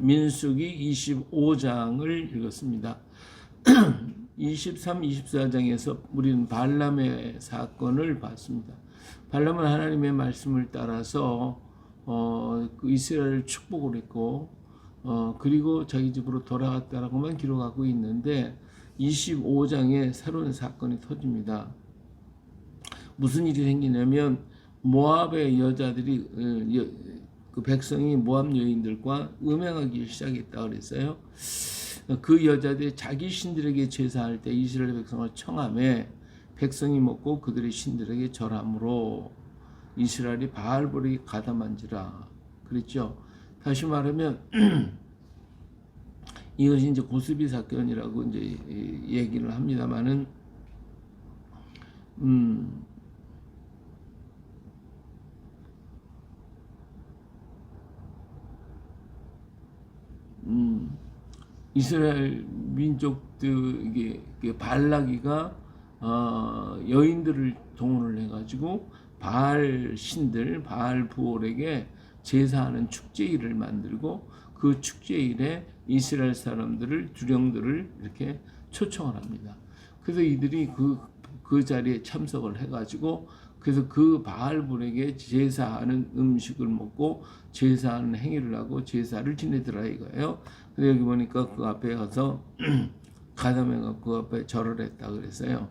민수기 25장을 읽었습니다. 23, 24장에서 우리는 발람의 사건을 봤습니다. 발람은 하나님의 말씀을 따라서 그 이스라엘을 축복을 했고 그리고 자기 집으로 돌아갔다라고만 기록하고 있는데 25장에 새로운 사건이 터집니다. 무슨 일이 생기냐면 모압의 여자들이 그 백성이 모압 여인들과 음행하기 시작했다 그랬어요. 그 여자들이 자기 신들에게 제사할 때 이스라엘 백성을 청함에 백성이 먹고 그들의 신들에게 절함으로 이스라엘이 바알볼에게 가담한지라 그랬죠. 다시 말하면 이것이 이제 고스비 사건이라고 이제 얘기를 합니다만은 이스라엘 민족들에게 발라기가 여인들을 동원을 해가지고 바알 신들, 바알 부올에게 제사하는 축제일을 만들고 그 축제일에 이스라엘 사람들을 두령들을 이렇게 초청을 합니다. 그래서 이들이 그 자리에 참석을 해가지고 그래서 그 바알불에게 제사하는 음식을 먹고 제사하는 행위를 하고 제사를 지내더라 이거예요. 근데 여기 보니까 그 앞에 가서 가담해가 그 앞에 절을 했다 그랬어요.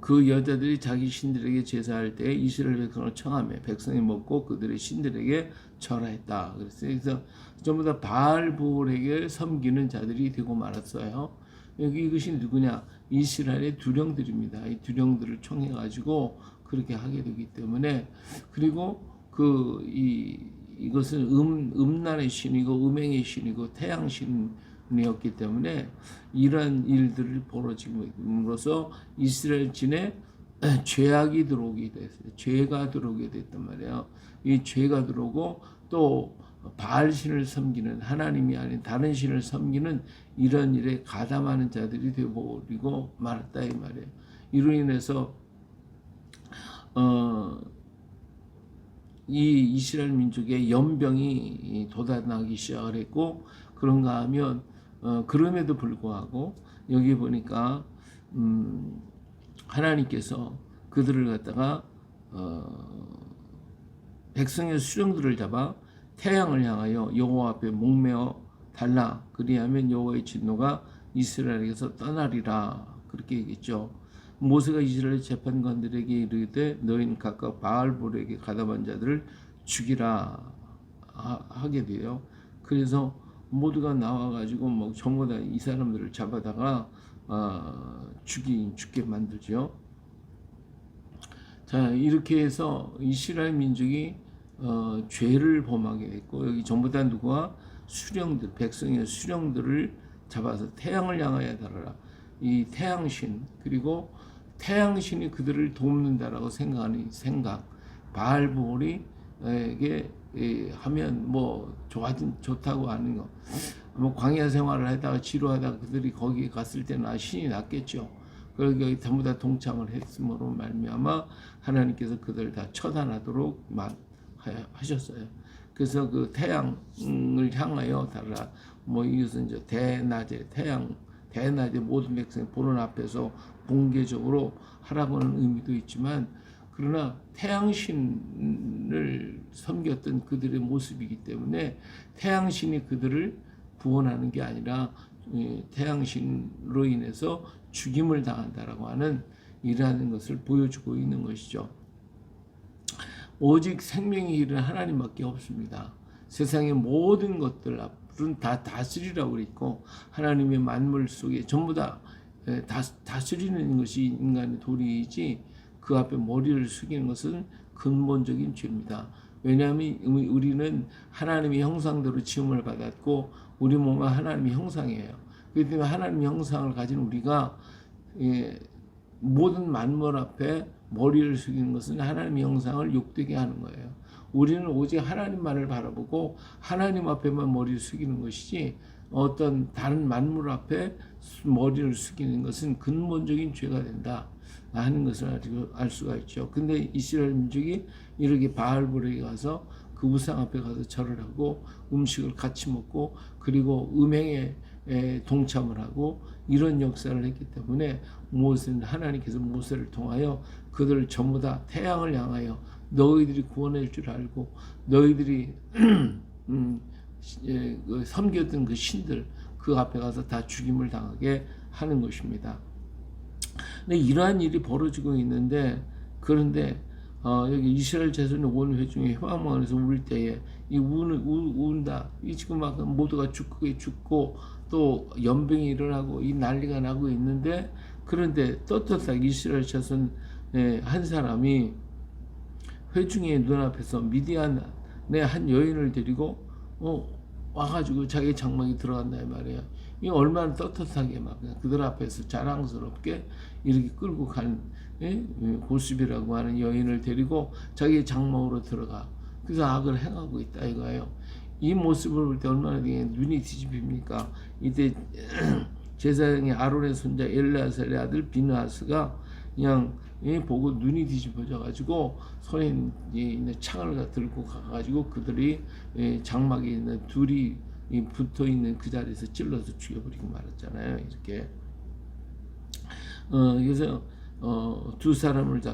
그 여자들이 자기 신들에게 제사할 때 이스라엘 백성을 청하며 백성이 먹고 그들의 신들에게 절하였다 그랬어요. 그래서 전부 다 바알볼에게 섬기는 자들이 되고 말았어요. 여기 이것이 누구냐? 이스라엘의 두령들입니다. 이 두령들을 총해 가지고 그렇게 하게 되기 때문에 그리고 이것은 음란의 신이고 음행의 신이고 태양 신이었기 때문에 이러한 일들을 벌어짐으로써 이스라엘 진에 죄악이 들어오게 됐어요. 죄가 들어오게 됐단 말이에요. 이 죄가 들어오고 또 바알 신을 섬기는 하나님이 아닌 다른 신을 섬기는 이런 일에 가담하는 자들이 되어버리고 말았다 이 말이에요. 이로 인해서 이 이스라엘 민족의 연병이 돋아나기 시작을 했고 그런가 하면 그럼에도 불구하고 여기 보니까 하나님께서 그들을 갖다가 백성의 수령들을 잡아 태양을 향하여 여호와 앞에 목매어 달라 그리하면 여호와의 진노가 이스라엘에게서 떠나리라 그렇게 얘기했죠. 모세가 이스라엘 재판관들에게 이르되 너희는 각각 바알볼에게 가담한 자들을 죽이라 하게 돼요. 그래서 모두가 나와가지고 뭐 전부 다 이 사람들을 잡아다가 죽게 만들죠. 자 이렇게 해서 이스라엘 민족이 죄를 범하게 됐고 여기 전부 다 누구와 수령들 백성의 수령들을 잡아서 태양을 향하여 달아라. 이 태양신 그리고 태양신이 그들을 돕는다라고 생각하는 생각 바알볼에게 하면 뭐 좋다고 하는 거 뭐 광야 생활을 하다가 지루하다가 그들이 거기 갔을 때는 신이 났겠죠. 그러니까 전부 다 동참을 했음으로 말미암아 하나님께서 그들을 다 처단하도록 하셨어요. 그래서 그 태양을 향하여 달라. 뭐 이것은 이제 대낮에 대낮에 모든 백성이 보는 앞에서 공개적으로 하라고 하는 의미도 있지만 그러나 태양신을 섬겼던 그들의 모습이기 때문에 태양신이 그들을 구원하는 게 아니라 태양신으로 인해서 죽임을 당한다라고 하는 일하는 것을 보여주고 있는 것이죠. 오직 생명이 이르는 하나님밖에 없습니다. 세상의 모든 것들은 다 다스리라고 그랬고 하나님의 만물 속에 전부 다 다스리는 것이 인간의 도리이지 그 앞에 머리를 숙이는 것은 근본적인 죄입니다. 왜냐하면 우리는 하나님의 형상대로 지음을 받았고 우리 몸은 하나님의 형상이에요. 그렇기 때문에 하나님의 형상을 가진 우리가 모든 만물 앞에 머리를 숙이는 것은 하나님의 형상을 욕되게 하는 거예요. 우리는 오직 하나님만을 바라보고 하나님 앞에만 머리를 숙이는 것이지 어떤 다른 만물 앞에 머리를 숙이는 것은 근본적인 죄가 된다 하는 것을 알 수가 있죠. 근데 이스라엘 민족이 이렇게 바알볼에 가서 그 우상 앞에 가서 절을 하고 음식을 같이 먹고 그리고 음행에 동참을 하고 이런 역사를 했기 때문에 모세는 하나님께서 모세를 통하여 그들을 전부 다 태양을 향하여 너희들이 구원할 줄 알고 너희들이 섬겼던 그 신들 그 앞에 가서 다 죽임을 당하게 하는 것입니다. 근데 이러한 일이 벌어지고 있는데 그런데 여기 이스라엘 자손이 온 회중에 회막문에서 울 때에 이 운다 이 지금 막 모두가 죽고 또 연병이 일어나고 이 난리가 나고 있는데 그런데 떳떳하게 이스라엘 자손 한 사람이 회중의 눈앞에서 미디안의 한 여인을 데리고 와가지고 자기 장막에 들어간다 이 말이에요. 이 얼마나 떳떳하게 막 그들 앞에서 자랑스럽게 이렇게 끌고 간 고수비라고 하는 여인을 데리고 자기 장막으로 들어가. 그래서 악을 행하고 있다 이거예요. 이 모습을 볼 때 얼마나 눈이 뒤집힙니까? 이때 제사장의 아론의 손자 엘르아살의 아들 비느하스가 그냥 보고 눈이 뒤집어져 가지고 손에 있는 창을 들고 가가지고 그들이 장막에 있는 둘이 붙어 있는 그 자리에서 찔러서 죽여버리고 말았잖아요. 이렇게 그래서 두 사람을 다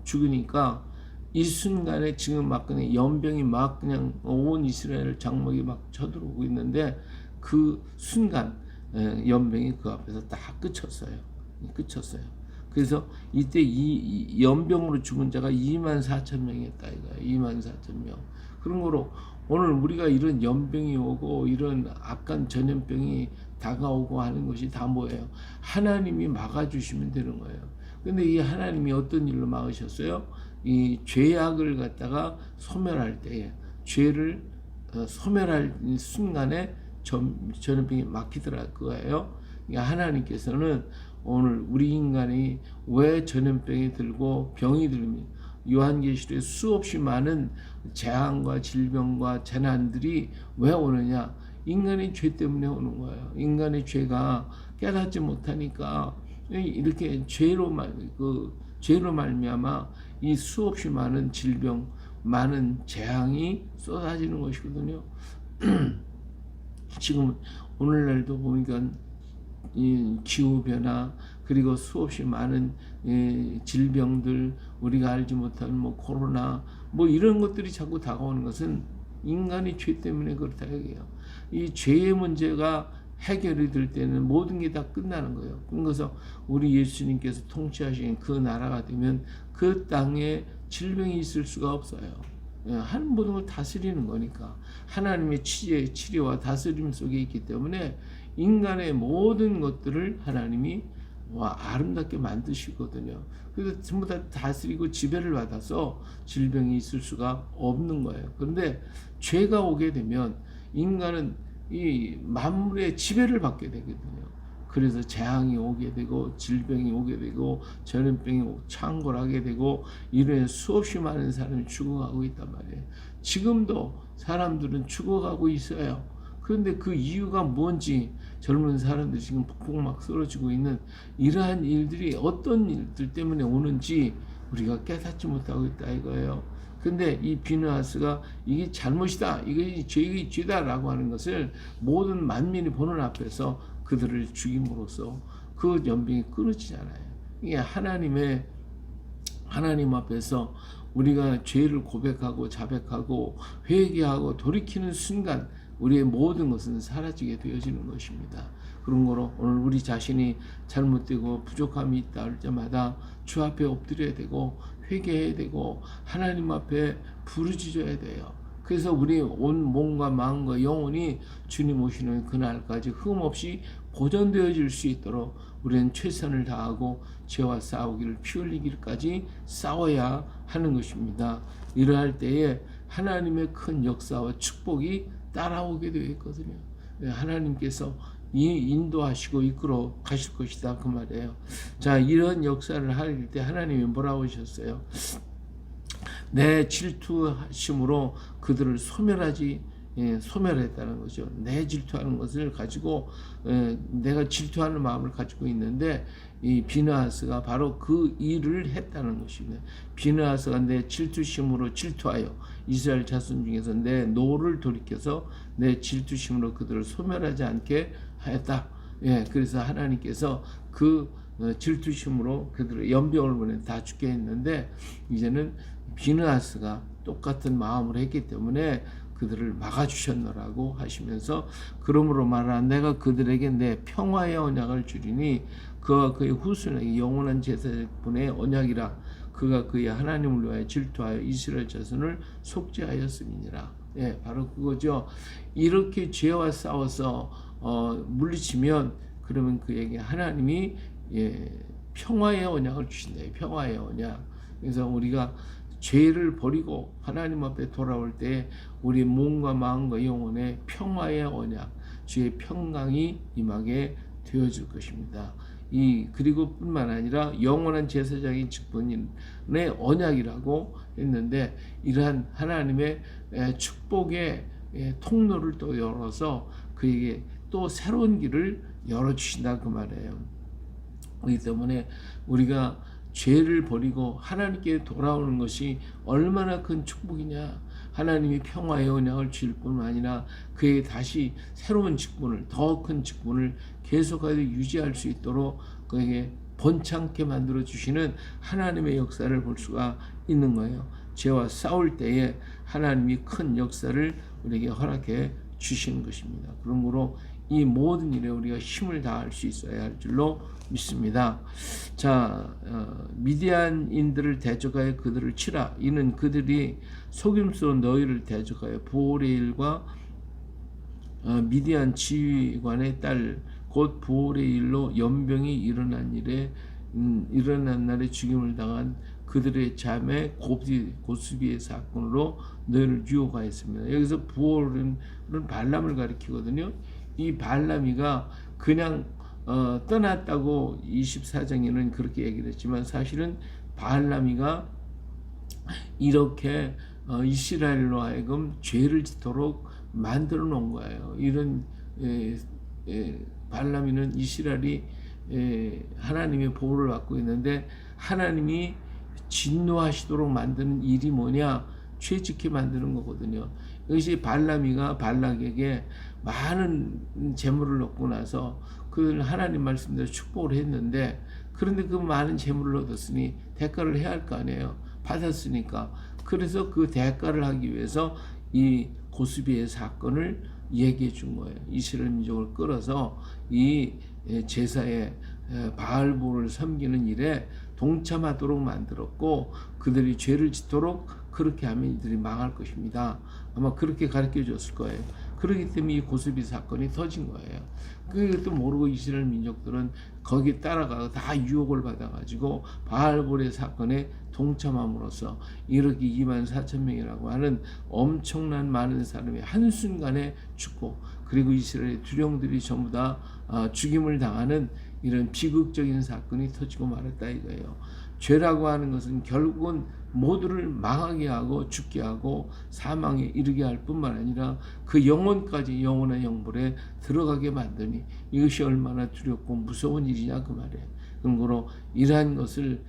죽이니까 이 순간에 지금 막 그냥 연병이 막 그냥 온 이스라엘 장막이 막 쳐들어오고 있는데 그 순간 연병이 그 앞에서 다 끝쳤어요. 그래서 이때 이 연병으로 죽은 자가 24,000명이었다 이거야. 24,000명. 그런 거로 오늘 우리가 이런 연병이 오고 이런 악한 전염병이 다가오고 하는 것이 다 뭐예요? 하나님이 막아주시면 되는 거예요. 근데 이 하나님이 어떤 일로 막으셨어요? 이 죄악을 갖다가 소멸할 때에 죄를 소멸할 순간에 전염병이 막히더라 그거예요. 그러니까 하나님께서는 오늘 우리 인간이 왜 전염병이 들고 병이 들면 요한계시록에 수없이 많은 재앙과 질병과 재난들이 왜 오느냐? 인간의 죄 때문에 오는 거예요. 인간의 죄가 깨닫지 못하니까 이렇게 죄로 말미암아 이 수없이 많은 질병, 많은 재앙이 쏟아지는 것이거든요. 지금 오늘날도 보니까 이 기후 변화 그리고 수없이 많은 질병들 우리가 알지 못하는 뭐 코로나 뭐 이런 것들이 자꾸 다가오는 것은 인간의 죄 때문에 그렇다 얘기해요. 이 죄의 문제가 해결이 될 때는 모든 게 다 끝나는 거예요. 그래서 우리 예수님께서 통치하신 그 나라가 되면 그 땅에 질병이 있을 수가 없어요. 한 모든 걸 다스리는 거니까 하나님의 치료와 다스림 속에 있기 때문에 인간의 모든 것들을 하나님이 아름답게 만드시거든요. 그래서 전부 다 다스리고 지배를 받아서 질병이 있을 수가 없는 거예요. 그런데 죄가 오게 되면 인간은 이 만물의 지배를 받게 되거든요. 그래서 재앙이 오게 되고 질병이 오게 되고 전염병이 창궐하게 되고 이런 수없이 많은 사람이 죽어가고 있단 말이에요. 지금도 사람들은 죽어가고 있어요. 그런데 그 이유가 뭔지 젊은 사람들이 지금 폭풍 막 쓰러지고 있는 이러한 일들이 어떤 일들 때문에 오는지 우리가 깨닫지 못하고 있다 이거예요. 근데 이 비느하스가 이게 잘못이다, 이게 죄다라고 하는 것을 모든 만민이 보는 앞에서 그들을 죽임으로써 그 연병이 끊어지잖아요. 이게 하나님 앞에서 우리가 죄를 고백하고 자백하고 회개하고 돌이키는 순간 우리의 모든 것은 사라지게 되어지는 것입니다. 그런 거로 오늘 우리 자신이 잘못되고 부족함이 있다 할 때마다 주 앞에 엎드려야 되고 회개해야 되고 하나님 앞에 부르짖어야 돼요. 그래서 우리 온 몸과 마음과 영혼이 주님 오시는 그날까지 흠없이 보존되어질 수 있도록 우리는 최선을 다하고 죄와 싸우기를 피 흘리기까지 싸워야 하는 것입니다. 이러할 때에 하나님의 큰 역사와 축복이 따라오게 되어 있거든요. 하나님께서 인도하시고 이끌어 가실 것이다 그 말이에요. 자, 이런 역사를 할 때 하나님이 뭐라고 하셨어요? 내 질투하심으로 그들을 소멸하지 소멸했다는 거죠. 내 질투하는 것을 가지고 내가 질투하는 마음을 가지고 있는데 이 비느하스가 바로 그 일을 했다는 것입니다. 비느하스가 내 질투심으로 질투하여 이스라엘 자손 중에서 내 노를 돌이켜서 내 질투심으로 그들을 소멸하지 않게 하였다. 그래서 하나님께서 그 질투심으로 그들의 연병을 보내 다 죽게 했는데 이제는 비느하스가 똑같은 마음을 했기 때문에 그들을 막아주셨노라고 하시면서 그러므로 말하라 내가 그들에게 내 평화의 언약을 주리니 그와 그의 후손에게 영원한 제사분의 언약이라 그가 그의 하나님을 위하여 질투하여 이스라엘 자손을 속죄하였음이니라. 바로 그거죠. 이렇게 죄와 싸워서 물리치면 그러면 그에게 하나님이 평화의 언약을 주신다. 평화의 언약. 그래서 우리가 죄를 버리고 하나님 앞에 돌아올 때 우리 몸과 마음과 영혼의 평화의 언약, 주의 평강이 임하게 되어줄 것입니다. 그리고 뿐만 아니라 영원한 제사장인 직분의 언약이라고 했는데 이러한 하나님의 축복의 통로를 또 열어서 그에게 또 새로운 길을 열어주신다 그 말이에요. 그렇기 때문에 우리가 죄를 버리고 하나님께 돌아오는 것이 얼마나 큰 축복이냐. 하나님이 평화의 언약을 주실 뿐만 아니라 그에게 다시 새로운 직분을, 더 큰 직분을 계속하여 유지할 수 있도록 그에게 번창케 만들어 주시는 하나님의 역사를 볼 수가 있는 거예요. 죄와 싸울 때에 하나님이 큰 역사를 우리에게 허락해 주시는 것입니다. 그러므로 이 모든 일에 우리가 힘을 다할 수 있어야 할 줄로 믿습니다. 자, 미디안인들을 대적하여 그들을 치라. 이는 그들이 속임수로 너희를 대적하여 부올의일과 미디안 지휘관의 딸 곧 부올의일로 연병이 일어난 날에 죽임을 당한 그들의 자매 고스비의 사건으로 너희를 유혹하였습니다. 여기서 부올은 발람을 가리키거든요. 이 발람이가 그냥 떠났다고 24장에는 그렇게 얘기를 했지만 사실은 발람이가 이렇게 이스라엘로 하여금 죄를 짓도록 만들어 놓은 거예요. 이런 발람이는 이스라엘이 하나님의 보호를 받고 있는데 하나님이 진노하시도록 만드는 일이 뭐냐? 죄짓게 만드는 거거든요. 이것이 발람이가 발락에게 많은 재물을 얻고 나서 그 하나님 말씀대로 축복을 했는데 그런데 그 많은 재물을 얻었으니 대가를 해야 할 거 아니에요. 받았으니까. 그래서 그 대가를 하기 위해서 이 고스비의 사건을 얘기해 준 거예요. 이스라엘 민족을 끌어서 이 제사에 바알볼을 섬기는 일에 동참하도록 만들었고 그들이 죄를 짓도록 그렇게 하면 이들이 망할 것입니다. 아마 그렇게 가르쳐 줬을 거예요. 그렇기 때문에 이 고스비 사건이 터진 거예요. 그것도 모르고 이스라엘 민족들은 거기에 따라가 다 유혹을 받아가지고 바알볼의 사건에 동참함으로써 이렇게 24,000명이라고 하는 엄청난 많은 사람이 한순간에 죽고 그리고 이스라엘의 두령들이 전부 다 죽임을 당하는 이런 비극적인 사건이 터지고 말았다 이거예요. 죄라고 하는 것은 결국은 모두를 망하게 하고 죽게 하고 사망에 이르게 할 뿐만 아니라 그 영혼까지 영원한 영벌에 들어가게 만드니 이것이 얼마나 두렵고 무서운 일이냐 그 말이에요. 그러므로 이러한 것을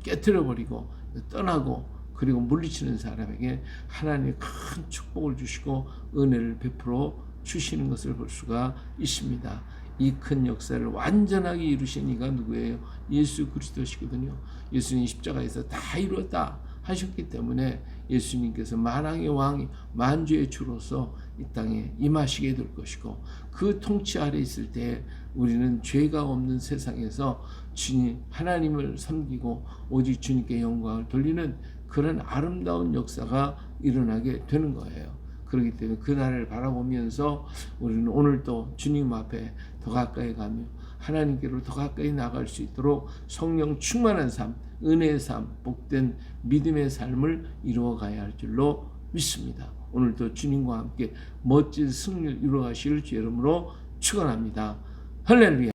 깨트려버리고 떠나고 그리고 물리치는 사람에게 하나님의 큰 축복을 주시고 은혜를 베풀어 주시는 것을 볼 수가 있습니다. 이 큰 역사를 완전하게 이루신 이가 누구예요? 예수 그리스도시거든요. 예수님 십자가에서 다 이루었다 하셨기 때문에 예수님께서 만왕의 왕, 만주의 주로서 이 땅에 임하시게 될 것이고 그 통치 아래 있을 때 우리는 죄가 없는 세상에서 주님 하나님을 섬기고 오직 주님께 영광을 돌리는 그런 아름다운 역사가 일어나게 되는 거예요. 그렇기 때문에 그날을 바라보면서 우리는 오늘도 주님 앞에 더 가까이 가며 하나님께로 더 가까이 나갈 수 있도록 성령 충만한 삶, 은혜의 삶, 복된 믿음의 삶을 이루어가야 할 줄로 믿습니다. 오늘도 주님과 함께 멋진 승리를 이루어가실 주 이름으로 축원합니다. 할렐루야.